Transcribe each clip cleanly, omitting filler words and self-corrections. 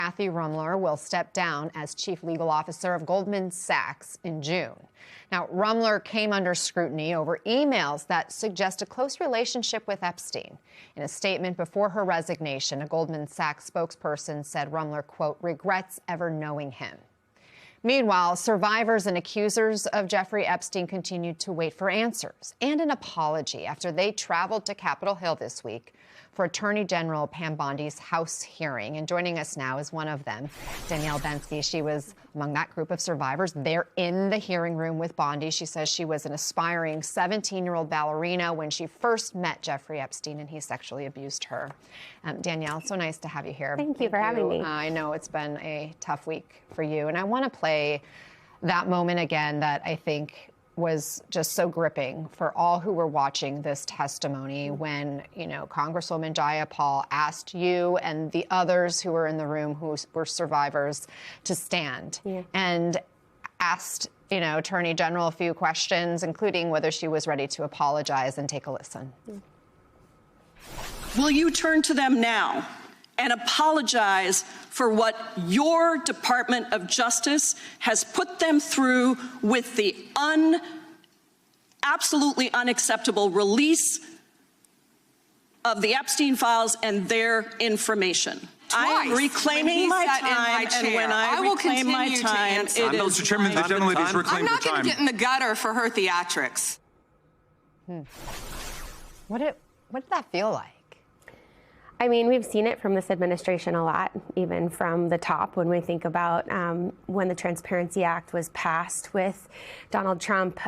Kathy Rumler will step down as chief legal officer of Goldman Sachs in June. Now, Rumler came under scrutiny over emails that suggest a close relationship with Epstein. In a statement before her resignation, a Goldman Sachs spokesperson said Rumler, quote, regrets ever knowing him. Meanwhile, survivors and accusers of Jeffrey Epstein continued to wait for answers and an apology after they traveled to Capitol Hill this week for Attorney General Pam Bondi's House hearing. And joining us now is one of them, Danielle Bensky. She was among that group of survivors. They're in the hearing room with Bondi. She says she was an aspiring 17-year-old ballerina when she first met Jeffrey Epstein and he sexually abused her. Danielle, so nice to have you here. Thank you for having me. I know it's been a tough week for you, and I want to play that moment again that I think was just so gripping for all who were watching this testimony when, you know, Congresswoman Jayapal asked you and the others who were in the room who were survivors to stand and asked, you know, Attorney General a few questions, including whether she was ready to apologize. And take a listen. Will you turn to them now and apologize for what your Department of Justice has put them through with the absolutely unacceptable release of the Epstein files and their information? I am reclaiming my time, and when I reclaim my time, it is Mr. Chairman, the gentleman is reclaiming I'm not time. going to get in the gutter for her theatrics. What did that feel like? I mean, we've seen it from this administration a lot, even from the top, when we think about when the Transparency Act was passed with Donald Trump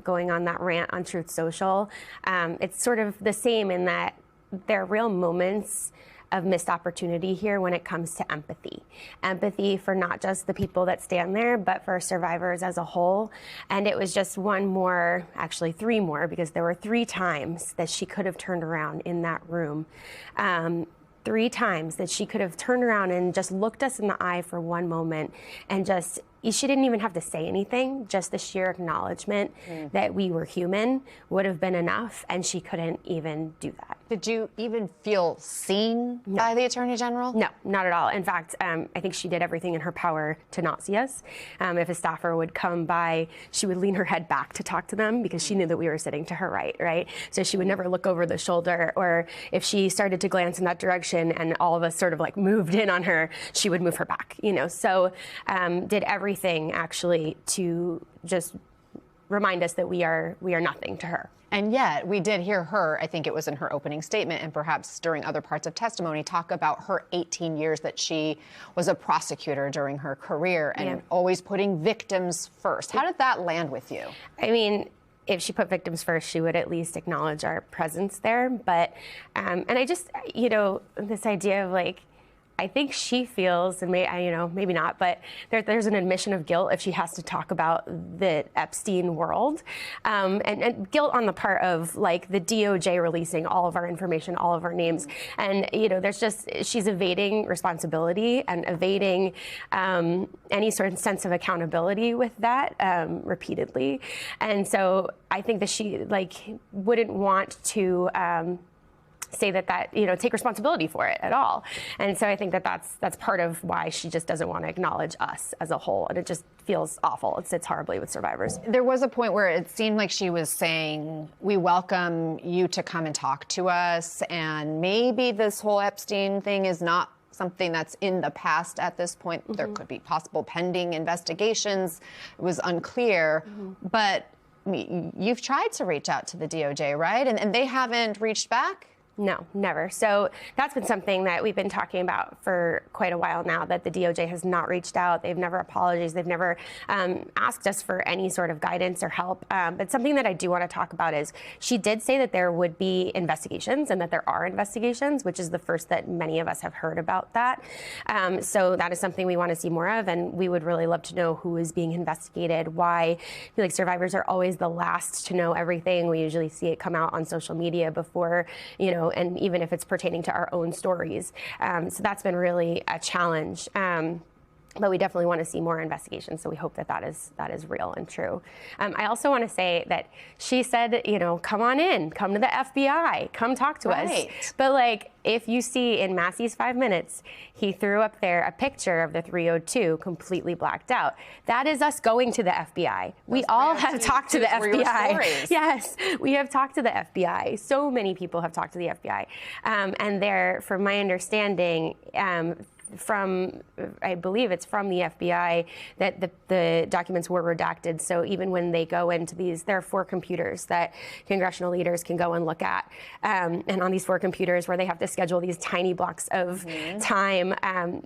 going on that rant on Truth Social. It's sort of the same in that there are real moments of missed opportunity here when it comes to empathy. Empathy for not just the people that stand there, but for survivors as a whole. And it was just one more, actually three more, because there were 3 times that she could have turned around in that room. 3 times that she could have turned around and just looked us in the eye for one moment and just, she didn't even have to say anything, just the sheer acknowledgement that we were human would have been enough, and she couldn't even do that. Did you even feel seen by the Attorney General? No, not at all. In fact, I think she did everything in her power to not see us. If a staffer would come by, she would lean her head back to talk to them because she knew that we were sitting to her right? So she would never look over the shoulder, or if she started to glance in that direction and all of us sort of like moved in on her, she would move her back, you know. So did everything actually to just remind us that we are nothing to her. And yet, we did hear her, I think it was in her opening statement and perhaps during other parts of testimony, talk about her 18 years that she was a prosecutor during her career and always putting victims first. How did that land with you? I mean, if she put victims first, she would at least acknowledge our presence there. But, and I just, you know, this idea of like, I think she feels, and maybe not, but there's an admission of guilt if she has to talk about the Epstein world, and guilt on the part of like the DOJ releasing all of our information, all of our names, and you know, she's evading responsibility and evading any sort of sense of accountability with that repeatedly, and so I think that she like wouldn't want to say that you know, take responsibility for it at all. And so I think that's part of why she just doesn't want to acknowledge us as a whole, and it just feels awful. It sits horribly with survivors. There was a point where it seemed like she was saying, we welcome you to come and talk to us, and maybe this whole Epstein thing is not something that's in the past at this point. There could be possible pending investigations. It was unclear, but I mean, you've tried to reach out to the DOJ, right? And they haven't reached back? No, never. So that's been something that we've been talking about for quite a while now, that the DOJ has not reached out. They've never apologized. They've never asked us for any sort of guidance or help. But something that I do want to talk about is she did say that there would be investigations and that there are investigations, which is the first that many of us have heard about that. So that is something we want to see more of. And we would really love to know who is being investigated, why. I feel like survivors are always the last to know everything. We usually see it come out on social media before, you know, and even if it's pertaining to our own stories. So that's been really a challenge. But we definitely want to see more investigation, so we hope that that is real and true. I also want to say that she said, come on in, come to the FBI, come talk to us. But like, if you see in Massey's 5 minutes, he threw up there a picture of the 302 completely blacked out. That is us going to the FBI. We all have talked to the FBI. Yes, we have talked to the FBI. So many people have talked to the FBI. And they're, from my understanding, I believe it's from the FBI that the documents were redacted. So even when they go into these, there are 4 computers that congressional leaders can go and look at. And on these 4 computers where they have to schedule these tiny blocks of time,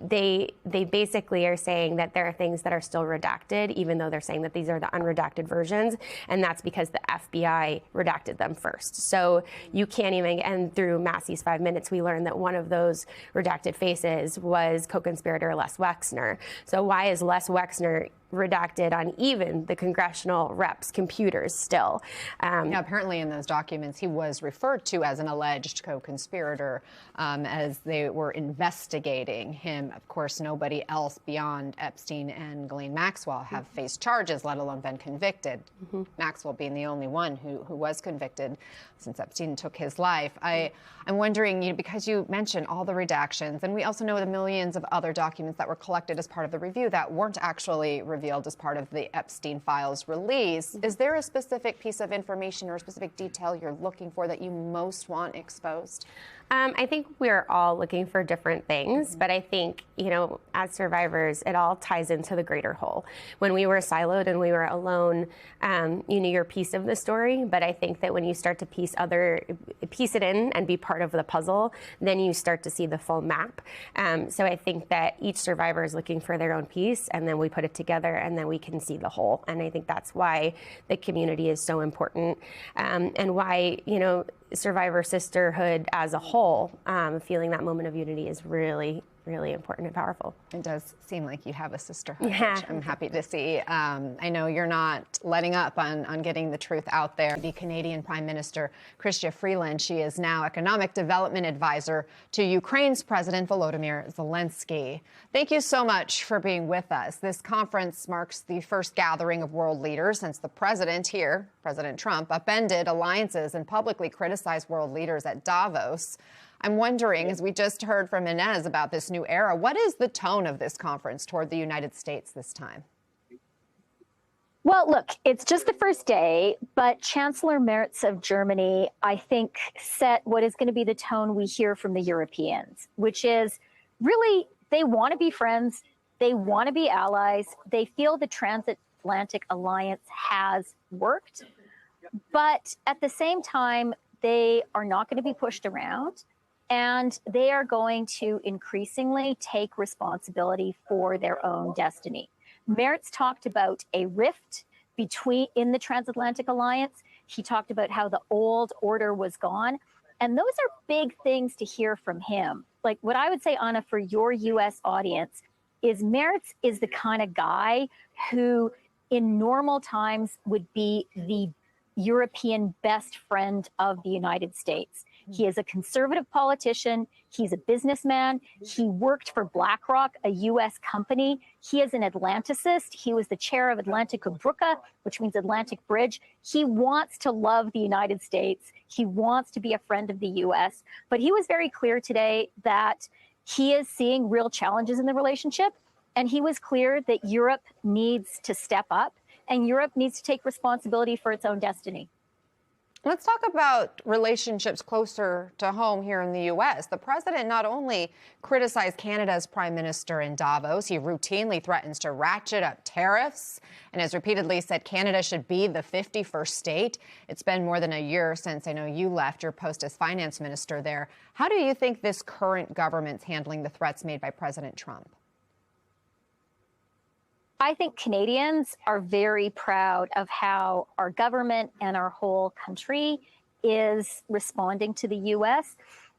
they basically are saying that there are things that are still redacted, even though they're saying that these are the unredacted versions. And that's because the FBI redacted them first. So you can't even, and through Massey's 5 minutes, we learned that one of those redacted faces was co-conspirator Les Wexner. So why is Les Wexner redacted on even the congressional reps' computers still? Now, apparently in those documents, he was referred to as an alleged co-conspirator as they were investigating him. Of course, nobody else beyond Epstein and Ghislaine Maxwell have faced charges, let alone been convicted. Maxwell being the only one who was convicted since Epstein took his life. I'm wondering, because you mentioned all the redactions, and we also know the millions of other documents that were collected as part of the review that weren't actually revealed as part of the Epstein files release. Is there a specific piece of information or a specific detail you're looking for that you most want exposed? I think we're all looking for different things, but I think, as survivors, it all ties into the greater whole. When we were siloed and we were alone, you're a piece of the story, but I think that when you start to piece it in and be part of the puzzle, then you start to see the full map. So I think that each survivor is looking for their own piece, and then we put it together, and then we can see the whole. And I think that's why the community is so important, and why, survivor sisterhood as a whole, feeling that moment of unity is really, really important and powerful. It does seem like you have a sisterhood, which I'm happy to see. I know you're not letting up on getting the truth out there. The Canadian Prime Minister, Chrystia Freeland, she is now Economic Development Advisor to Ukraine's President Volodymyr Zelensky. Thank you so much for being with us. This conference marks the first gathering of world leaders since the president here, President Trump, upended alliances and publicly criticized world leaders at Davos. I'm wondering, as we just heard from Inez about this new era, what is the tone of this conference toward the United States this time? Well, look, it's just the first day, but Chancellor Merz of Germany, I think, set what is going to be the tone we hear from the Europeans, which is really they want to be friends. They want to be allies. They feel the transatlantic alliance has worked. But at the same time, they are not going to be pushed around. And they are going to increasingly take responsibility for their own destiny. Merz talked about a rift in the transatlantic alliance. He talked about how the old order was gone. And those are big things to hear from him. Like what I would say, Anna, for your U.S. audience, is Merz is the kind of guy who in normal times would be the European best friend of the United States. He is a conservative politician. He's a businessman. He worked for BlackRock, a U.S. company. He is an Atlanticist. He was the chair of Atlantica Brücke, which means Atlantic Bridge. He wants to love the United States. He wants to be a friend of the U.S. But he was very clear today that he is seeing real challenges in the relationship. And he was clear that Europe needs to step up and Europe needs to take responsibility for its own destiny. Let's talk about relationships closer to home here in the U.S. The president not only criticized Canada's prime minister in Davos, he routinely threatens to ratchet up tariffs and has repeatedly said Canada should be the 51st state. It's been more than a year since I know you left your post as finance minister there. How do you think this current government's handling the threats made by President Trump? I think Canadians are very proud of how our government and our whole country is responding to the U.S.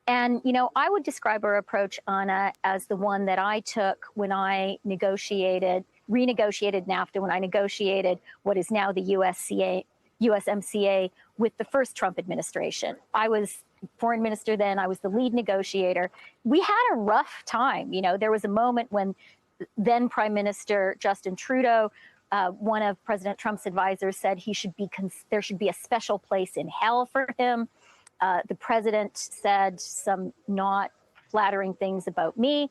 And, I would describe our approach, Anna, as the one that I took when I renegotiated NAFTA, when I negotiated what is now the USMCA with the first Trump administration. I was foreign minister then. I was the lead negotiator. We had a rough time. There was a moment when then Prime Minister Justin Trudeau, one of President Trump's advisors, said there should be a special place in hell for him. The president said some not flattering things about me.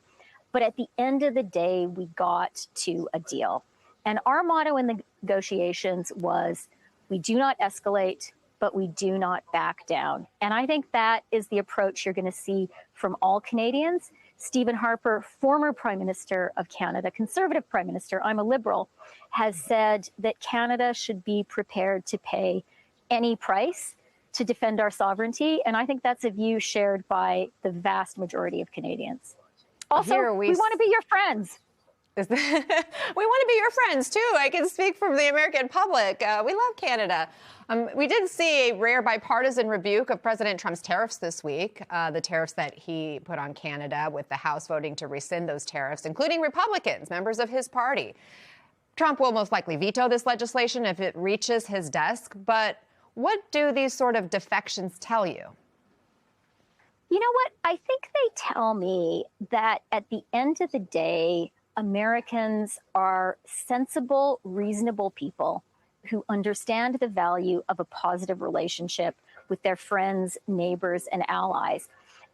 But at the end of the day, we got to a deal. And our motto in the negotiations was, we do not escalate, but we do not back down. And I think that is the approach you're going to see from all Canadians. Stephen Harper, former Prime Minister of Canada, Conservative Prime Minister, I'm a Liberal, has said that Canada should be prepared to pay any price to defend our sovereignty. And I think that's a view shared by the vast majority of Canadians. Also, we want to be your friends. We want to be your friends, too. I can speak from the American public. We love Canada. We did see a rare bipartisan rebuke of President Trump's tariffs this week, the tariffs that he put on Canada, with the House voting to rescind those tariffs, including Republicans, members of his party. Trump will most likely veto this legislation if it reaches his desk. But what do these sort of defections tell you? You know what? I think they tell me that at the end of the day, Americans are sensible, reasonable people who understand the value of a positive relationship with their friends, neighbors, and allies.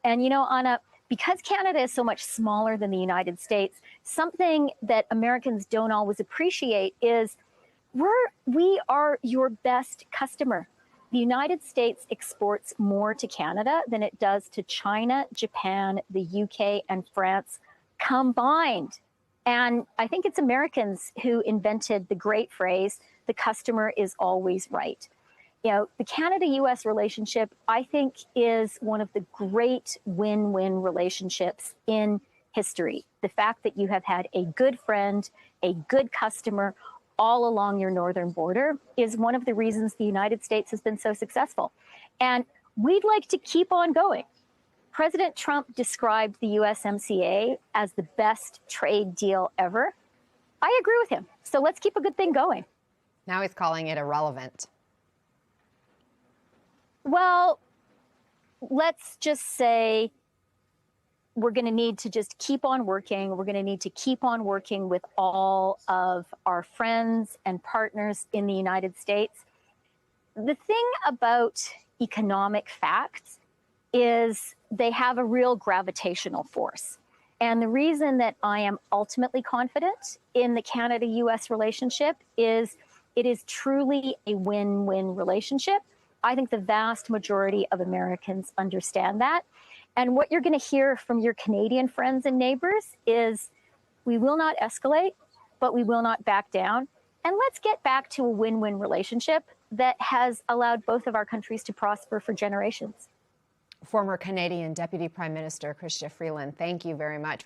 And, you know, Anna, because Canada is so much smaller than the United States, something that Americans don't always appreciate is we are your best customer. The United States exports more to Canada than it does to China, Japan, the UK, and France combined. And I think it's Americans who invented the great phrase, the customer is always right. You know, the Canada-US relationship, I think, is one of the great win-win relationships in history. The fact that you have had a good friend, a good customer, all along your northern border is one of the reasons the United States has been so successful. And we'd like to keep on going. President Trump described the USMCA as the best trade deal ever. I agree with him. So let's keep a good thing going. Now he's calling it irrelevant. Well, let's just say we're going to need to just keep on working. We're going to need to keep on working with all of our friends and partners in the United States. The thing about economic facts is they have a real gravitational force. And the reason that I am ultimately confident in the Canada-US relationship is it is truly a win-win relationship. I think the vast majority of Americans understand that. And what you're going to hear from your Canadian friends and neighbors is we will not escalate, but we will not back down. And let's get back to a win-win relationship that has allowed both of our countries to prosper for generations. Former Canadian Deputy Prime Minister Chrystia Freeland, thank you very much.